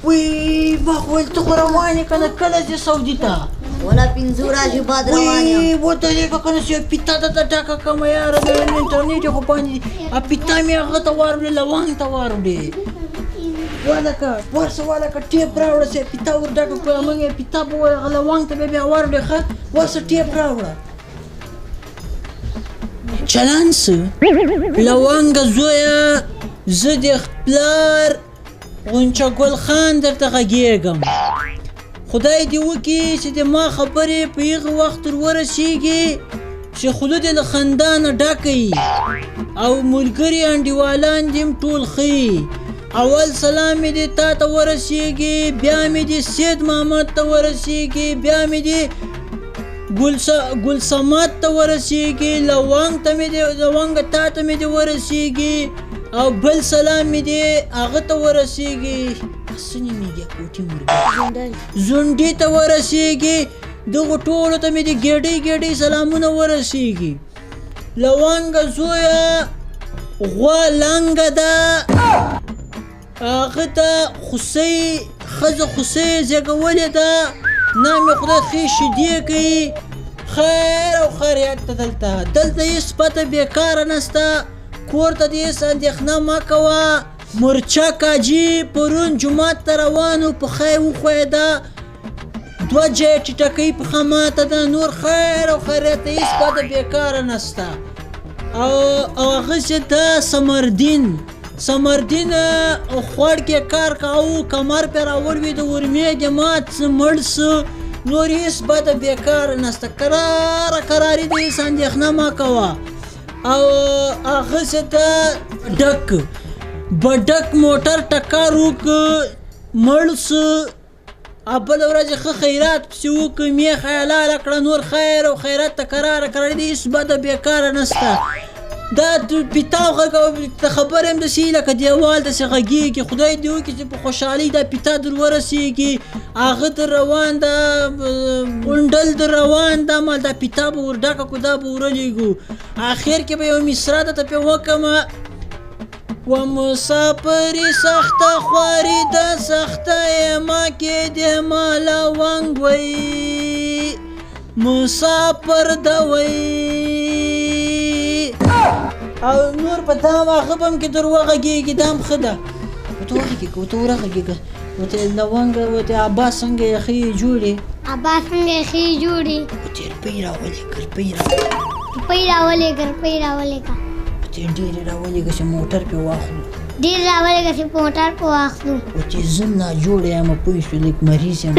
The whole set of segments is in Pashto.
وی ما خو ویل ته خو روان یې که نه کله ځې سعودي ته ولا 5 ورځې بعد روان یم وی ودرېږه که نه چې پیتا درته ډکه کړمه یاره د انټرنېټ یې خو باندې پیتا مې هغه ته واروړې لونګ ته واروړې والکه ورسه والکه ټیپ راوړه چې پیتا ور ډکه کړه موږ یې پیتا به وایي هغه لونګ ته بیا واروړې ښه ورسه ټیپ راوړه چلند څه لونګه زویه زه د پلار غونچه ګل خان درته غږېږم خدای دې وکړي چې د ما خبرې په هغه وخت ور ورسېږي چې خوله دې له خندا نه ډکه وي او ملګري انډیوالان دې هم ټول ښه وي اول سلام مې دې تا ته ورسېږي بیا مې دې سید محمد ته ورسېږي بیا مې دې ګل صمد ته ورسېږي لونګ تا ته مې دې ورسېږي او بل سلام مې دې هغه ته ورسېږي سنې مې دې کوټې مرګي زونډې ته ورسېږي دغو ټولو ته مې دې ګېډۍ سلامونه ورسېږي لونګه زویه غوا لنګه ده هغه ته ښځه خوسۍ زېږولې ده نام یې خدای ښې شیدې کوي خیر او خیریت ته دلته هېڅ پته بېکاره نسته کور ته دې هېڅ اندېښنه مه کوه مرچک حاجي پرون جومات ته روان و پښه یې وښویېده 2 جایه ټیټکۍ پښه ماته ده نور خیر او خیریت ته هېڅ پته بېکاره نسته او هغسې ده سمردین خوړ کې کار کاوه کمر پې راولوېد ورمې دې مات څه مړ څه نور هېڅ بده بېکاره نسته کراري دې هېڅ اندېښنه مه کوه او هغسې ده بډک موټر ټکر وکړه مړ څه بله ورځ یې ښه خیرات پسې وکړه میخه یې حلاله کړه نور خیر او خیرات ته کراري دې هېڅ بده بېکاره نسته دا پیتاو غږ خبر یم داسې لکه دیوال داسې غږېږي خدای دې وکړي چې په خوشحالۍ دا پیتا در ورسېږي هغه در روان ده غونډل در روان ده ما دا پیتا به ور ډکه کړو دا به ورلیږو اخر کې به یوه مصره درته پې وکړمه و مسافري سخته خواري ده سخته ما کې دې ما لونګ وی مسافر ده وی او نور په دا هغه به هم کې در وغږېږي دا هم ښه ده ورته ورغږېږه ورته لونګه ورته عباس څنګه یې ښې جوړې ورته روپۍ راولېږه ورته ډېرې راولېږه چې موټر پې واخلو ورته زه ناجوړه یم پوه شوې لږ مریض یم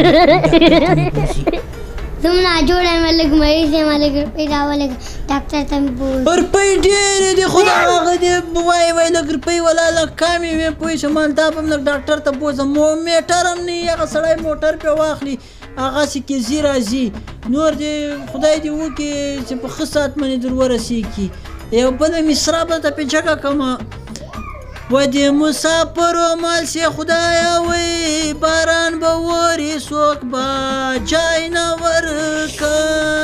ډاکټر ته مې بوځي روپۍ ډېرې دي خو د هغه دې وایي لږ روپۍ ولا لږ کمې وې پوه شوم دا به هم لږ ډاکټر ته بوځم میټر هم نه وي هغه سړی موټر پې واخلي هغسې کې ځي راځي نور دې خدای دې وکړي چې په ښه ساعت باندې در ورسېږي یو بله مصره به درته پې جګه کړمه و دې مسافرو مال سي خدایا وی باران به وري څوک به جای نه ورکوي